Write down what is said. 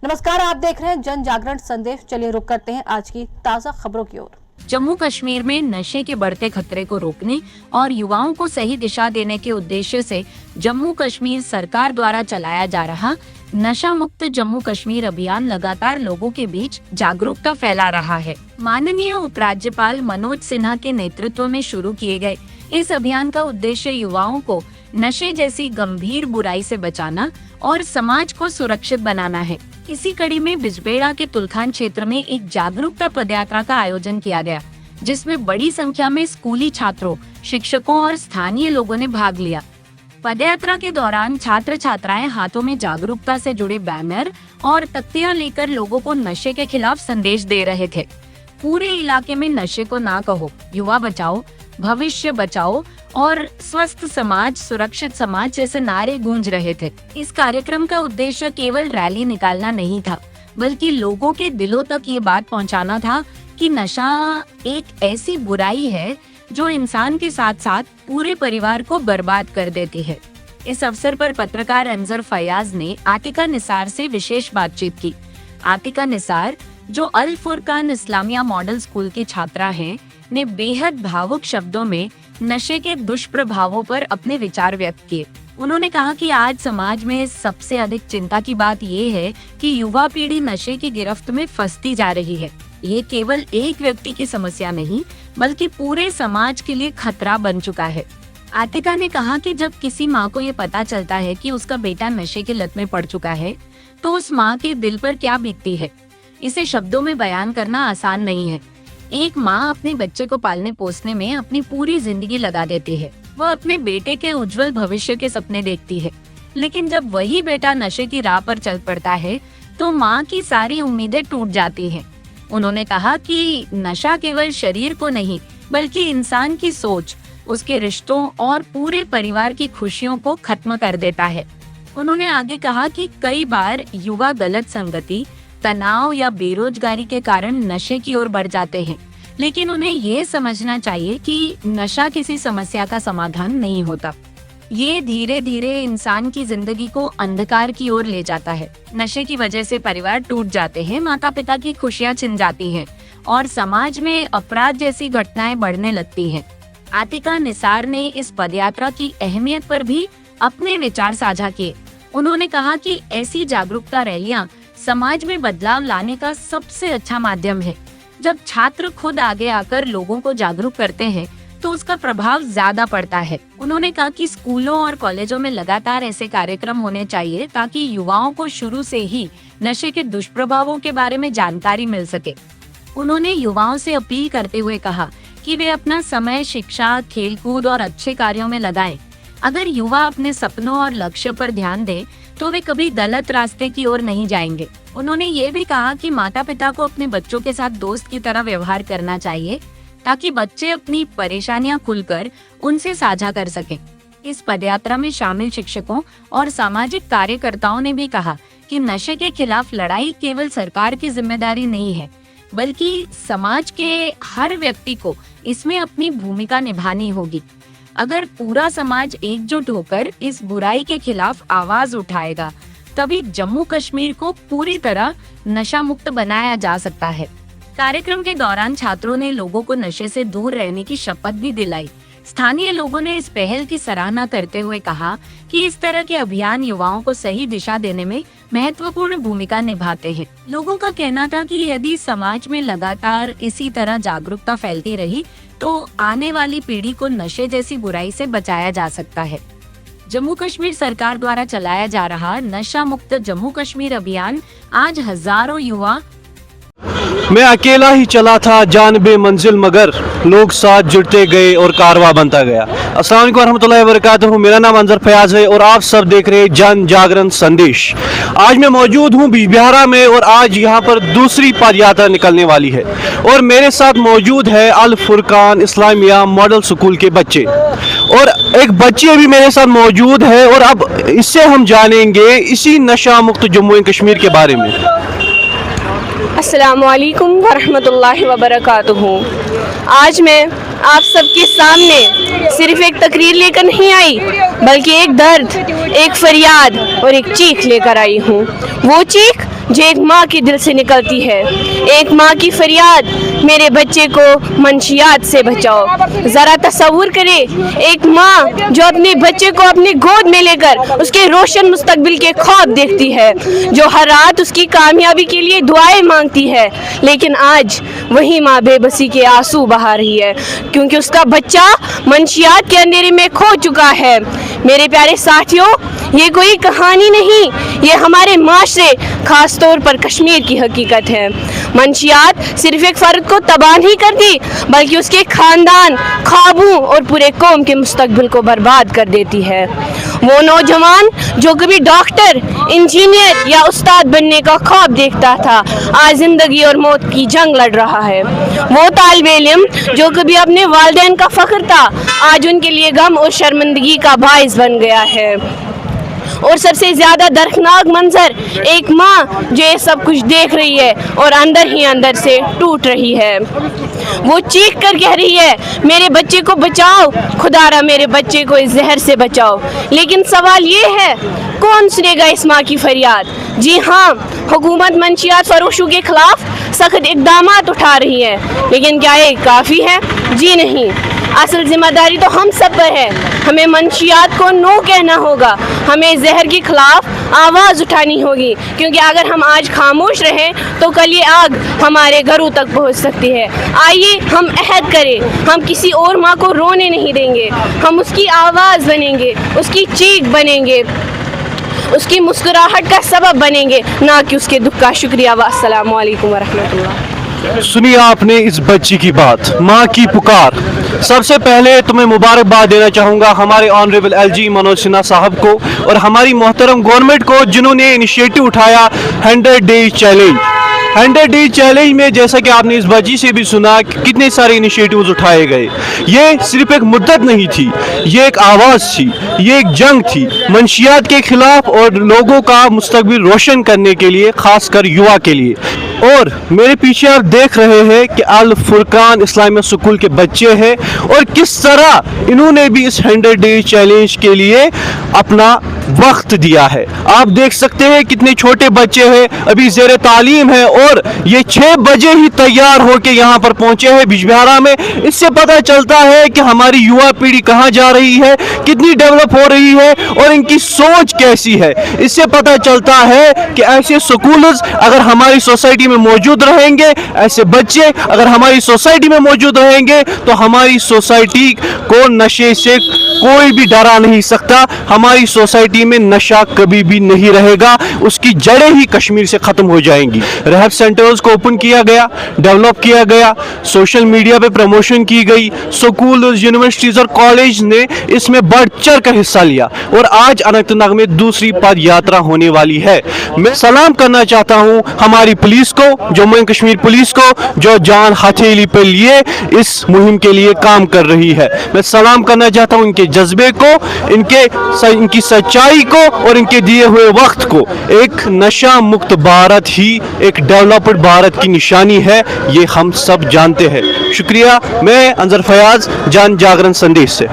नमस्कार, आप देख रहे हैं जन जागरण संदेश। चलिए रुक करते हैं आज की ताजा खबरों की ओर। जम्मू कश्मीर में नशे के बढ़ते खतरे को रोकने और युवाओं को सही दिशा देने के उद्देश्य से जम्मू कश्मीर सरकार द्वारा चलाया जा रहा नशा मुक्त जम्मू कश्मीर अभियान लगातार लोगों के बीच जागरूकता फैला रहा है। माननीय उपराज्यपाल मनोज सिन्हा के नेतृत्व में शुरू किए गए इस अभियान का उद्देश्य युवाओं को नशे जैसी गंभीर बुराई से बचाना और समाज को सुरक्षित बनाना है। इसी कड़ी में बिजबेड़ा के तुलखान क्षेत्र में एक जागरूकता पदयात्रा का आयोजन किया गया, जिसमें बड़ी संख्या में स्कूली छात्रों, शिक्षकों और स्थानीय लोगों ने भाग लिया। पदयात्रा के दौरान छात्र छात्राएं हाथों में जागरूकता से जुड़े बैनर और तख्तियां लेकर लोगों को नशे के खिलाफ संदेश दे रहे थे। पूरे इलाके में नशे को ना कहो, युवा बचाओ, भविष्य बचाओ और स्वस्थ समाज, सुरक्षित समाज जैसे नारे गूंज रहे थे। इस कार्यक्रम का उद्देश्य केवल रैली निकालना नहीं था, बल्कि लोगों के दिलों तक ये बात पहुंचाना था कि नशा एक ऐसी बुराई है जो इंसान के साथ साथ पूरे परिवार को बर्बाद कर देती है। इस अवसर पर पत्रकार अंजर फयाज ने आतिका निसार से विशेष बातचीत की। आतिका निसार, जो अल फुरकान इस्लामिया मॉडल स्कूल की छात्रा हैं, ने बेहद भावुक शब्दों में नशे के दुष्प्रभावों पर अपने विचार व्यक्त किए। उन्होंने कहा कि आज समाज में सबसे अधिक चिंता की बात ये है कि युवा पीढ़ी नशे की गिरफ्त में फंसती जा रही है। ये केवल एक व्यक्ति की समस्या नहीं, बल्कि पूरे समाज के लिए खतरा बन चुका है। आतिका ने कहा कि जब किसी माँ को ये पता चलता है कि उसका बेटा नशे की लत में पड़ चुका है, तो उस माँ के दिल पर क्या बीतती है, इसे शब्दों में बयान करना आसान नहीं है। एक माँ अपने बच्चे को पालने पोसने में अपनी पूरी जिंदगी लगा देती है। वह अपने बेटे के उज्जवल भविष्य के सपने देखती है, लेकिन जब वही बेटा नशे की राह पर चल पड़ता है, तो माँ की सारी उम्मीदें टूट जाती हैं। उन्होंने कहा कि नशा केवल शरीर को नहीं, बल्कि इंसान की सोच, उसके रिश्तों और पूरे परिवार की खुशियों को खत्म कर देता है। उन्होंने आगे कहा कि कई बार युवा गलत संगति, तनाव या बेरोजगारी के कारण नशे की ओर बढ़ जाते हैं, लेकिन उन्हें ये समझना चाहिए कि नशा किसी समस्या का समाधान नहीं होता। ये धीरे धीरे इंसान की जिंदगी को अंधकार की ओर ले जाता है। नशे की वजह से परिवार टूट जाते हैं, माता पिता की खुशियां छिन जाती हैं और समाज में अपराध जैसी घटनाएं बढ़ने लगती हैं। आतिका निसार ने इस पदयात्रा की अहमियत पर भी अपने विचार साझा किए। उन्होंने कहा कि ऐसी जागरूकता रैलियां समाज में बदलाव लाने का सबसे अच्छा माध्यम है। जब छात्र खुद आगे आकर लोगों को जागरूक करते हैं, तो उसका प्रभाव ज्यादा पड़ता है। उन्होंने कहा कि स्कूलों और कॉलेजों में लगातार ऐसे कार्यक्रम होने चाहिए ताकि युवाओं को शुरू से ही नशे के दुष्प्रभावों के बारे में जानकारी मिल सके। उन्होंने युवाओं से अपील करते हुए कहा कि वे अपना समय शिक्षा, खेलकूद और अच्छे कार्यों में लगाएं। अगर युवा अपने सपनों और लक्ष्य पर ध्यान दें, तो वे कभी गलत रास्ते की ओर नहीं जाएंगे। उन्होंने ये भी कहा कि माता पिता को अपने बच्चों के साथ दोस्त की तरह व्यवहार करना चाहिए, ताकि बच्चे अपनी परेशानियां खुलकर उनसे साझा कर सकें। इस पदयात्रा में शामिल शिक्षकों और सामाजिक कार्यकर्ताओं ने भी कहा कि नशे के खिलाफ लड़ाई केवल सरकार की जिम्मेदारी नहीं है, बल्कि समाज के हर व्यक्ति को इसमें अपनी भूमिका निभानी होगी। अगर पूरा समाज एकजुट होकर इस बुराई के खिलाफ आवाज उठाएगा, तभी जम्मू कश्मीर को पूरी तरह नशा मुक्त बनाया जा सकता है। कार्यक्रम के दौरान छात्रों ने लोगों को नशे से दूर रहने की शपथ भी दिलाई। स्थानीय लोगों ने इस पहल की सराहना करते हुए कहा कि इस तरह के अभियान युवाओं को सही दिशा देने में महत्वपूर्ण भूमिका निभाते हैं। लोगों का कहना था कि यदि समाज में लगातार इसी तरह जागरूकता फैलती रही, तो आने वाली पीढ़ी को नशे जैसी बुराई से बचाया जा सकता है। जम्मू कश्मीर सरकार द्वारा चलाया जा रहा नशा मुक्त जम्मू कश्मीर अभियान आज हजारों युवा। मैं अकेला ही चला था जानबे मंजिल, मगर लोग साथ जुड़ते गए और कारवां बनता गया। अस्सलाम वालेकुम रहमतुल्लाहि व बरकातहू। मेरा नाम अंजर फयाज है और आप सब देख रहे हैं जन जागरण संदेश। आज मैं मौजूद हूँ बिजबिहारा में और आज यहाँ पर दूसरी पदयात्रा निकलने वाली है और मेरे साथ मौजूद है अल फुरकान इस्लामिया मॉडल स्कूल के बच्चे और एक बच्चे भी मेरे साथ मौजूद है और अब इससे हम जानेंगे इसी नशा मुक्त जम्मू एंड कश्मीर के बारे में। अस्सलामु अलैकुम वरहमतुल्लाहि वबरकातुहू। आज मैं आप सबके सामने सिर्फ एक तकरीर लेकर नहीं आई, बल्कि एक दर्द, एक फरियाद और एक चीख लेकर आई हूँ। वो चीख जो एक माँ के दिल से निकलती है। एक माँ की फरियाद, मेरे बच्चे को मंशियात से बचाओ। ज़रा तसव्वुर करें, एक माँ जो अपने बच्चे को अपनी गोद में लेकर उसके रोशन मुस्तकबिल के ख्वाब देखती है, जो हर रात उसकी कामयाबी के लिए दुआएं मांगती है, लेकिन आज वही माँ बेबसी के आंसू बहा रही है क्योंकि उसका बच्चा मंशियात के अंधेरे में खो चुका है। मेरे प्यारे साथियों, ये कोई कहानी नहीं, ये हमारे माशरे, खास तौर पर कश्मीर की हकीकत है। मंशियात सिर्फ एक फर्द को तबाह नहीं करती, बल्कि उसके खानदान, ख्वाबों और पूरे कौम के मुस्तकबिल को बर्बाद कर देती है। वो नौजवान जो कभी डॉक्टर, इंजीनियर या उस्ताद बनने का ख्वाब देखता था, आज जिंदगी और मौत की जंग लड़ रहा है। वो तालिबे इल्म जो कभी अपने वालिदैन का फख्र था, आज उनके लिए गम और शर्मिंदगी का बाइस बन गया है। और सबसे ज़्यादा दर्दनाक मंजर, एक माँ जो ये सब कुछ देख रही है और अंदर ही अंदर से टूट रही है। वो चीख कर कह रही है, मेरे बच्चे को बचाओ, खुदारा मेरे बच्चे को इस जहर से बचाओ। लेकिन सवाल ये है, कौन सुनेगा इस माँ की फरियाद? जी हाँ, हुकूमत मंशियात फरोशों के खिलाफ सख्त इक़दामात उठा रही है, लेकिन क्या ये काफ़ी है? जी नहीं। असल जिम्मेदारी तो हम सब पर है। हमें मंशियात को नो कहना होगा, हमें जहर के खिलाफ आवाज़ उठानी होगी, क्योंकि अगर हम आज खामोश रहें तो कल ये आग हमारे घरों तक पहुंच सकती है। आइए हम अहद करें, हम किसी और माँ को रोने नहीं देंगे, हम उसकी आवाज़ बनेंगे, उसकी चीख बनेंगे, उसकी मुस्कुराहट का सबब बनेंगे, ना कि उसके दुख का। शुक्रिया। अस्सलामु अलैकुम वरहमतुल्लाह। सुनिए आपने इस बच्ची की बात, माँ की पुकार। सबसे पहले तुम्हें मुबारकबाद देना चाहूँगा हमारे ऑनरेबल LG मनोज सिन्हा साहब को और हमारी मोहतरम गवर्नमेंट को, जिन्होंने इनिशिएटिव उठाया 100 डेज चैलेंज। 100 डेज चैलेंज में जैसा कि आपने इस बच्ची से भी सुना कि कितने सारे इनिशिएटिव्स उठाए गए। ये सिर्फ एक मुद्दत नहीं थी, ये एक आवाज़ थी, ये एक जंग थी मंशियात के खिलाफ और लोगों का मुस्तकबिल रोशन करने के लिए, खासकर युवा के लिए। और मेरे पीछे आप देख रहे हैं कि अल फुरकान इस्लामिक स्कूल के बच्चे हैं और किस तरह इन्होंने भी इस 100 डेज चैलेंज के लिए अपना वक्त दिया है। आप देख सकते हैं कितने छोटे बच्चे हैं, अभी ज़ेरे तालीम है और ये 6 बजे ही तैयार होकर यहाँ पर पहुँचे हैं बिजबिहारा में। इससे पता चलता है कि हमारी युवा पीढ़ी कहाँ जा रही है, कितनी डेवलप हो रही है और इनकी सोच कैसी है। इससे पता चलता है कि ऐसे स्कूल्स अगर हमारी सोसाइटी में मौजूद रहेंगे, ऐसे बच्चे अगर हमारी सोसाइटी में मौजूद रहेंगे, तो हमारी सोसाइटी को नशे से कोई भी डरा नहीं सकता। हमारी सोसाइटी में नशा कभी भी नहीं रहेगा, उसकी जड़ें ही कश्मीर से खत्म हो जाएंगी। रहब सेंटर्स को ओपन किया गया, डेवलप किया गया, सोशल मीडिया पे प्रमोशन की गई, स्कूल, यूनिवर्सिटीज और कॉलेज ने इसमें बढ़ चढ़ कर हिस्सा लिया और आज अनंतनाग में दूसरी पद यात्रा होने वाली है। मैं सलाम करना चाहता हूँ हमारी पुलिस को, जम्मू एंड कश्मीर पुलिस को, जो जान हथेली पे लिए इस मुहिम के लिए काम कर रही है। मैं सलाम करना चाहता हूँ इनके जज्बे को, इनकी सच्चाई को और इनके दिए हुए वक्त को। एक नशा मुक्त भारत ही एक डेवलप्ड भारत की निशानी है, ये हम सब जानते हैं। शुक्रिया। मैं अंजर फयाज, जन जागरण संदेश से।